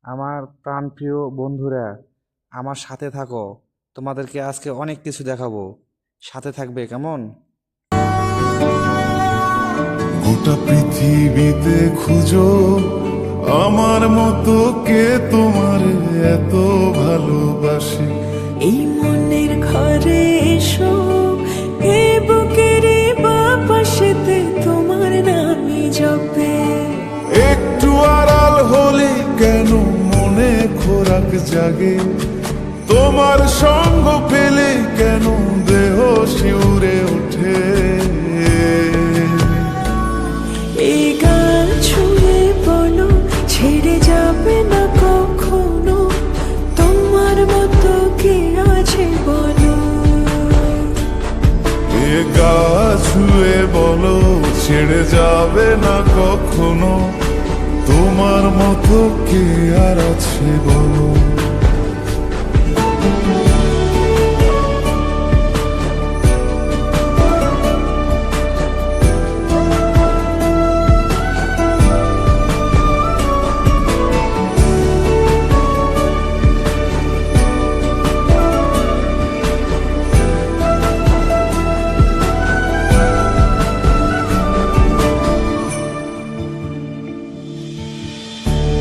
আমার প্রাণপ্রিয় বন্ধুরা, আমার সাথে থাকো। তোমাদেরকে আজকে অনেক কিছু দেখাবো। সাথে থাকবে কেমন? গোটা পৃথিবীতে খুঁজো আমার মতো কে তোমার এত ভালোবাসে। এই মনের ঘরে এসো, এ বুকের বাপাশেতে তোমার নামই জপে। একটু আড়াল হলে কেন মনে খোরাক জাগে, তোমার সঙ্গ পেলে কেন দেহ শিউরে ওঠে। এই গান ছুঁয়ে বলো, ছেড়ে যাবে না কখনো, তোমার মতো কে আছে বলো। এ গা ছুঁয়ে বলো, ছেড়ে যাবে না কখনো, তোমার মতো কে আর আছে বলো।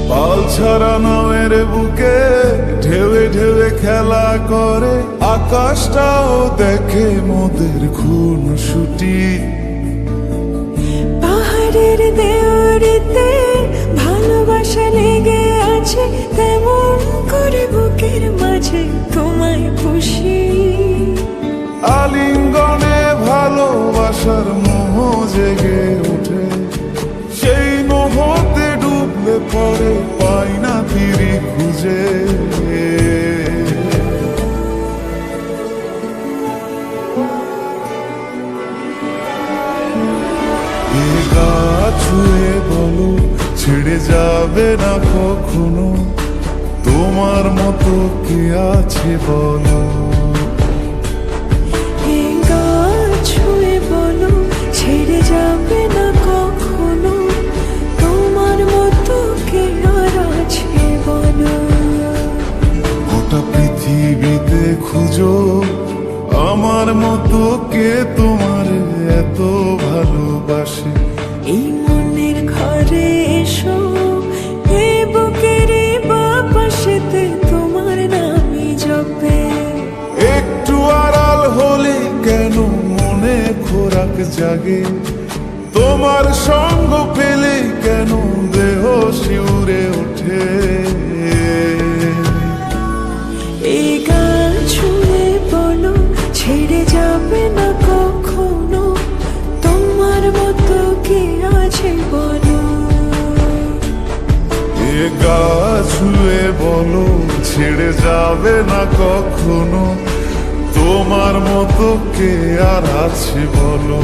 পাল ছাড়া নামের বুকে ঢেউে ঢেউে খেলা করে, আকাশটাও দেখে মোদের খুন ছুটি। পাহাড়ের দেওয়ারিতে ভালোবাসা লেগে আছে, তেমন করে বুকের মাঝে তোমায় খুশি। আলিঙ্গনে ভালোবাসার মোহ জেগে ওঠে, সেই মোহতে ডুবলে পরে পাই না তীরে খুঁজে। এ গা ছুঁয়ে বলো, ছেড়ে যাবে না কখনো, তোমার মতো কে আছে বলো। এই গান ছুঁয়ে বলো, ছেড়ে যাবে না কখনো, তোমার মতো কে আর আছে বলো। গোটা পৃথিবীতে খুঁজো আমার মতো কে তোমার এত ভালোবাসে। এই মনের ঘরে এসো, এ বুকের বাপাশেতে তোমার নামই জপে। একটু আড়াল হলে কেন মনে খোরাক জাগে, তোমার সঙ্গ পেলে কেন দেহ শিউরে ওঠে। এই গান ছুঁয়ে বলো, ছেড়ে যাবে না কখনো, তোমার মতো কে আছে বলো। এ গা ছুঁয়ে বলো, ছেড়ে যাবে না কখনো, তোমার মতো কে আর আছে বলো।